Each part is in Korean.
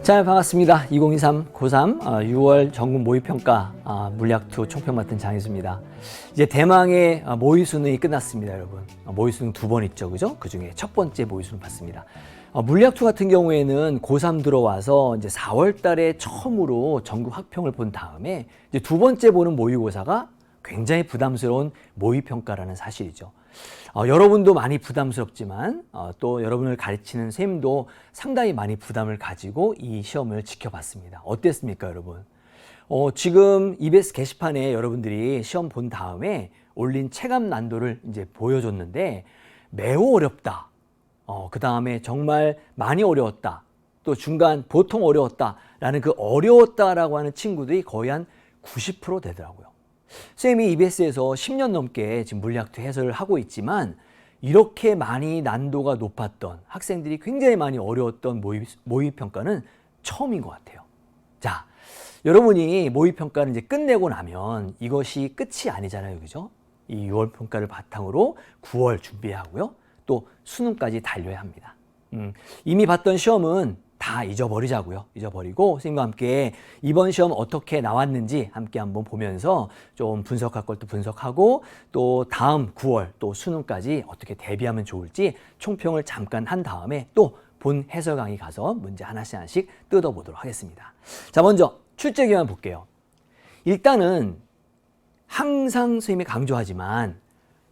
자, 반갑습니다. 2023 고3 6월 전국 모의평가 물리학2 총평 맡은 장희수입니다. 이제 대망의 모의수능이 끝났습니다, 여러분. 모의수능 2번 있죠, 그죠? 그 중에 첫 번째 모의수능 봤습니다. 물리학2 같은 경우에는 고3 들어와서 이제 4월 달에 처음으로 전국 학평을 본 다음에 이제 두 번째 보는 모의고사가 굉장히 부담스러운 모의평가라는 사실이죠. 여러분도 많이 부담스럽지만 또 여러분을 가르치는 선생님도 상당히 많이 부담을 가지고 이 시험을 지켜봤습니다. 어땠습니까, 여러분? 지금 EBS 게시판에 여러분들이 시험 본 다음에 올린 체감 난도를 이제 보여줬는데 매우 어렵다. 그 다음에 정말 많이 어려웠다. 또 중간 보통 어려웠다라는 그 어려웠다라고 하는 친구들이 거의 한 90% 되더라고요. 쌤이 EBS에서 10년 넘게 지금 물리학2 해설을 하고 있지만 이렇게 많이 난도가 높았던 학생들이 굉장히 많이 어려웠던 모의평가는 처음인 것 같아요. 자, 여러분이 모의평가를 이제 끝내고 나면 이것이 끝이 아니잖아요, 그죠? 이 6월 평가를 바탕으로 9월 준비하고요. 또 수능까지 달려야 합니다. 이미 봤던 시험은 다 잊어버리자고요. 잊어버리고 선생님과 함께 이번 시험 어떻게 나왔는지 함께 한번 보면서 좀 분석할 것도 분석하고 또 다음 9월 또 수능까지 어떻게 대비하면 좋을지 총평을 잠깐 한 다음에 또 본 해설 강의 가서 문제 하나씩 뜯어보도록 하겠습니다. 자, 먼저 출제기만 볼게요. 일단은 항상 선생님이 강조하지만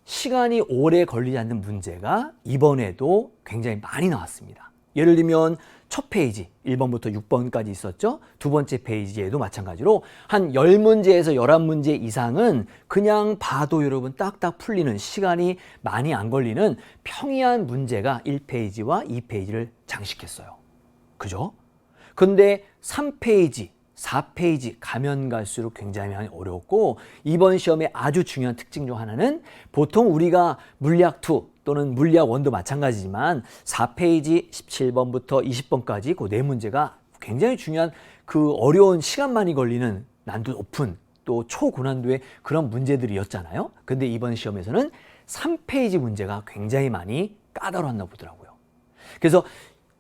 시간이 오래 걸리지 않는 문제가 이번에도 굉장히 많이 나왔습니다. 예를 들면 첫 페이지 1번부터 6번까지 있었죠. 두 번째 페이지에도 마찬가지로 한 10문제에서 11문제 이상은 그냥 봐도 여러분 딱딱 풀리는 시간이 많이 안 걸리는 평이한 문제가 1페이지와 2페이지를 장식했어요. 그죠? 근데 3페이지, 4페이지 가면 갈수록 굉장히 많이 어려웠고 이번 시험의 아주 중요한 특징 중 하나는 보통 우리가 물리학2 또는 물리학1도 마찬가지지만 4페이지 17번부터 20번까지 그 네 문제가 굉장히 중요한 그 어려운 시간 많이 걸리는 난도 높은 또 초고난도의 그런 문제들이었잖아요. 근데 이번 시험에서는 3페이지 문제가 굉장히 많이 까다로웠나 보더라고요. 그래서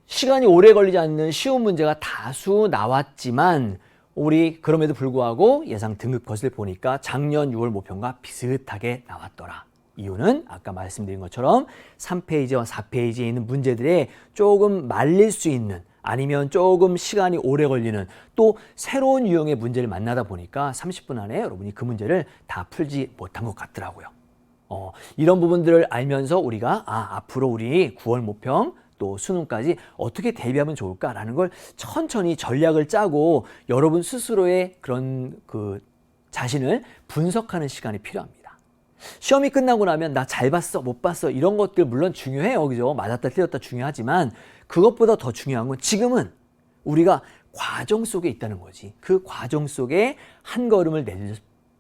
시간이 오래 걸리지 않는 쉬운 문제가 다수 나왔지만 우리 그럼에도 불구하고 예상 등급 것을 보니까 작년 6월 모평과 비슷하게 나왔더라. 이유는 아까 말씀드린 것처럼 3페이지와 4페이지에 있는 문제들에 조금 말릴 수 있는 아니면 조금 시간이 오래 걸리는 또 새로운 유형의 문제를 만나다 보니까 30분 안에 여러분이 그 문제를 다 풀지 못한 것 같더라고요. 이런 부분들을 알면서 우리가 앞으로 우리 9월 모평 또 수능까지 어떻게 대비하면 좋을까라는 걸 천천히 전략을 짜고 여러분 스스로의 그런 그 자신을 분석하는 시간이 필요합니다. 시험이 끝나고 나면 나 잘 봤어, 못 봤어 이런 것들 물론 중요해요. 그죠? 맞았다 틀렸다 중요하지만 그것보다 더 중요한 건 지금은 우리가 과정 속에 있다는 거지. 그 과정 속에 한 걸음을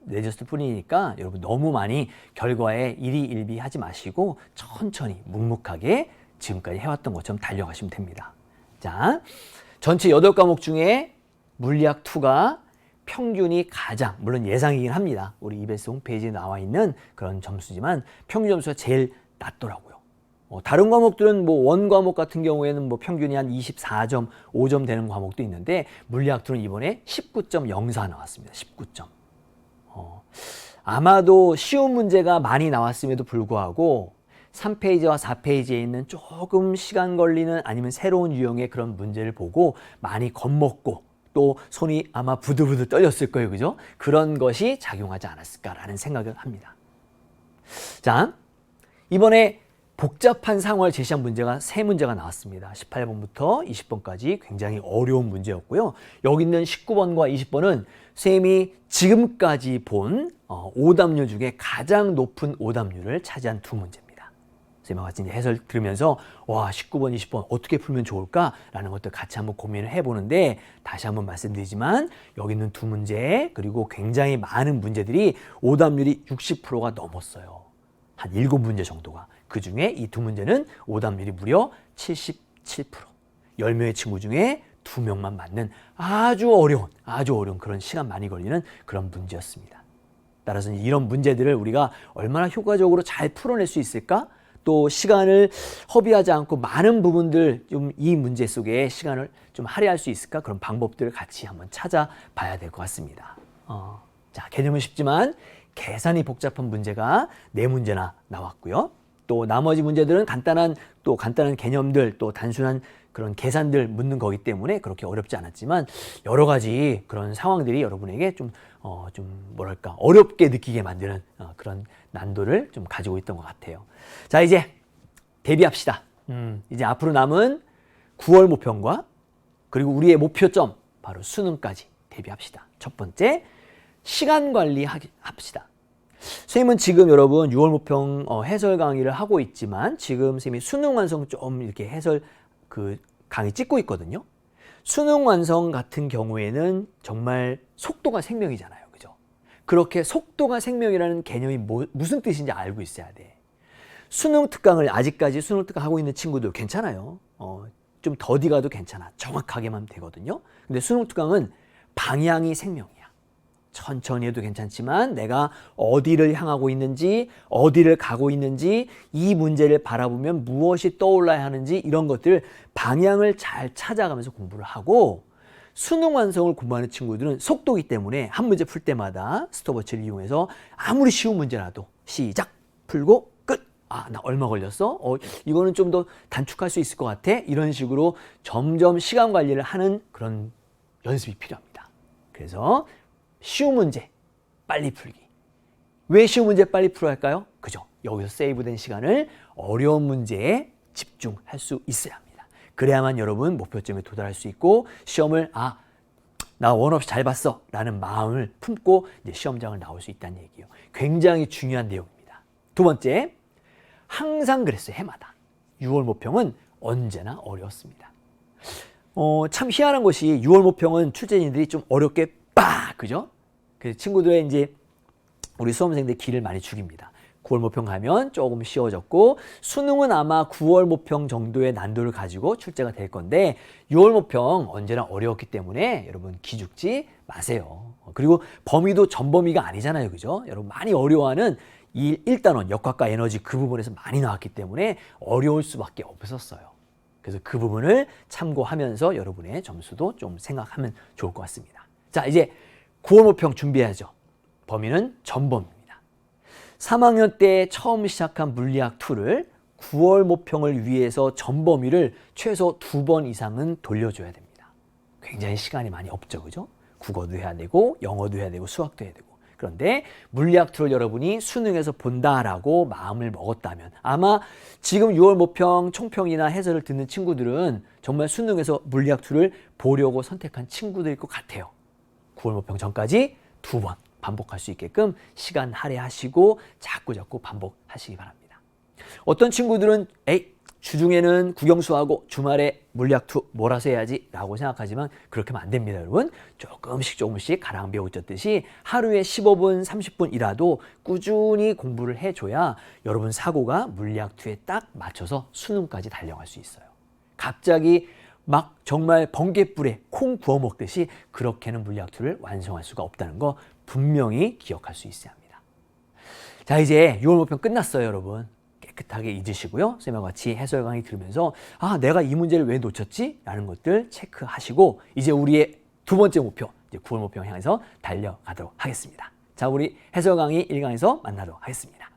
내줬을 뿐이니까 여러분 너무 많이 결과에 일희일비하지 마시고 천천히 묵묵하게 지금까지 해왔던 것처럼 달려가시면 됩니다. 자, 전체 8과목 중에 물리학2가 평균이 가장, 물론 예상이긴 합니다. 우리 EBS 홈페이지에 나와 있는 그런 점수지만 평균 점수가 제일 낮더라고요. 다른 과목들은 뭐 원 과목 같은 경우에는 뭐 평균이 한 24점, 5점 되는 과목도 있는데 물리학2는 이번에 19.04 나왔습니다. 19점. 아마도 쉬운 문제가 많이 나왔음에도 불구하고 3페이지와 4페이지에 있는 조금 시간 걸리는 아니면 새로운 유형의 그런 문제를 보고 많이 겁먹고 또 손이 아마 부들부들 떨렸을 거예요. 그죠? 그런 것이 작용하지 않았을까라는 생각을 합니다. 자, 이번에 복잡한 상황을 제시한 문제가 3문제가 나왔습니다. 18번부터 20번까지 굉장히 어려운 문제였고요. 여기 있는 19번과 20번은 쌤이 지금까지 본 오답률 중에 가장 높은 오답률을 차지한 두 문제입니다. 쌤과 같이 해설 들으면서 와 19번, 20번 어떻게 풀면 좋을까라는 것들 같이 한번 고민을 해보는데 다시 한번 말씀드리지만 여기 있는 두 문제 그리고 굉장히 많은 문제들이 오답률이 60%가 넘었어요. 한 7문제 정도가. 그중에 이 두 문제는 오답률이 무려 77%. 10명의 친구 중에 2명만 맞는 아주 어려운 그런 시간 많이 걸리는 그런 문제였습니다. 따라서 이런 문제들을 우리가 얼마나 효과적으로 잘 풀어낼 수 있을까? 또 시간을 허비하지 않고 많은 부분들 좀 이 문제 속에 시간을 좀 할애할 수 있을까? 그런 방법들을 같이 한번 찾아봐야 될 것 같습니다. 자, 개념은 쉽지만 계산이 복잡한 문제가 4문제나 나왔고요. 또 나머지 문제들은 간단한 개념들, 또 단순한 그런 계산들 묻는 거기 때문에 그렇게 어렵지 않았지만 여러 가지 그런 상황들이 여러분에게 좀 뭐랄까 어렵게 느끼게 만드는 그런 난도를 좀 가지고 있던 것 같아요. 자, 이제 대비합시다. 이제 앞으로 남은 9월 모평과 그리고 우리의 목표점 바로 수능까지 대비합시다. 첫 번째, 시간 관리 합시다. 선생님은 지금 여러분 6월 모평 해설 강의를 하고 있지만 지금 선생님이 수능 완성 좀 이렇게 해설 강의 찍고 있거든요. 수능 완성 같은 경우에는 정말 속도가 생명이잖아요. 그죠? 그렇게 속도가 생명이라는 개념이 무슨 뜻인지 알고 있어야 돼. 수능 특강을 아직까지 수능 특강 하고 있는 친구들 괜찮아요. 좀 더디 가도 괜찮아. 정확하게만 되거든요. 근데 수능 특강은 방향이 생명이야. 천천히 해도 괜찮지만 내가 어디를 향하고 있는지, 어디를 가고 있는지, 이 문제를 바라보면 무엇이 떠올라야 하는지 이런 것들 방향을 잘 찾아가면서 공부를 하고, 수능 완성을 공부하는 친구들은 속도이기 때문에 한 문제 풀 때마다 스톱워치를 이용해서 아무리 쉬운 문제라도 시작, 풀고 끝. 나 얼마 걸렸어? 이거는 좀 더 단축할 수 있을 것 같아. 이런 식으로 점점 시간 관리를 하는 그런 연습이 필요합니다. 그래서 쉬운 문제 빨리 풀기. 왜 쉬운 문제 빨리 풀어야 할까요? 그죠? 여기서 세이브된 시간을 어려운 문제에 집중할 수 있어야 합니다. 그래야만 여러분 목표점에 도달할 수 있고 시험을 나 원 없이 잘 봤어 라는 마음을 품고 이제 시험장을 나올 수 있다는 얘기예요. 굉장히 중요한 내용입니다. 두 번째, 항상 그랬어요. 해마다 6월 모평은 언제나 어려웠습니다. 참 희한한 것이 6월 모평은 출제진들이 좀 어렵게 그죠? 그 친구들의 이제 우리 수험생들 기를 많이 죽입니다. 9월 모평 가면 조금 쉬워졌고 수능은 아마 9월 모평 정도의 난도를 가지고 출제가 될 건데 6월 모평 언제나 어려웠기 때문에 여러분 기죽지 마세요. 그리고 범위도 전범위가 아니잖아요. 그죠? 여러분 많이 어려워하는 이 1단원 역학과 에너지 그 부분에서 많이 나왔기 때문에 어려울 수밖에 없었어요. 그래서 그 부분을 참고하면서 여러분의 점수도 좀 생각하면 좋을 것 같습니다. 자, 이제 9월 모평 준비해야죠. 범위는 전범위입니다. 3학년 때 처음 시작한 물리학2를 9월 모평을 위해서 전범위를 최소 2번 이상은 돌려줘야 됩니다. 굉장히 시간이 많이 없죠. 그죠? 국어도 해야 되고 영어도 해야 되고 수학도 해야 되고. 그런데 물리학2를 여러분이 수능에서 본다라고 마음을 먹었다면 아마 지금 6월 모평 총평이나 해설을 듣는 친구들은 정말 수능에서 물리학2를 보려고 선택한 친구들일 것 같아요. 9월 모평 전까지 2번 반복할 수 있게끔 시간 할애하시고 자꾸 반복하시기 바랍니다. 어떤 친구들은 주중에는 국영수하고 주말에 물리학2 몰아서 해야지 라고 생각하지만 그렇게 하면 안 됩니다. 여러분 조금씩 가랑 배우 젓듯이 하루에 15분 30분이라도 꾸준히 공부를 해줘야 여러분 사고가 물리학2에 딱 맞춰서 수능까지 달려갈 수 있어요. 갑자기 막 정말 번갯불에 콩 구워 먹듯이 그렇게는 물리학2를 완성할 수가 없다는 거 분명히 기억할 수 있어야 합니다. 자, 이제 6월 모평 끝났어요. 여러분 깨끗하게 잊으시고요. 선생님과 같이 해설 강의 들으면서 내가 이 문제를 왜 놓쳤지? 라는 것들 체크하시고 이제 우리의 두 번째 목표 이제 9월 모평 향해서 달려가도록 하겠습니다. 자, 우리 해설 강의 1강에서 만나도록 하겠습니다.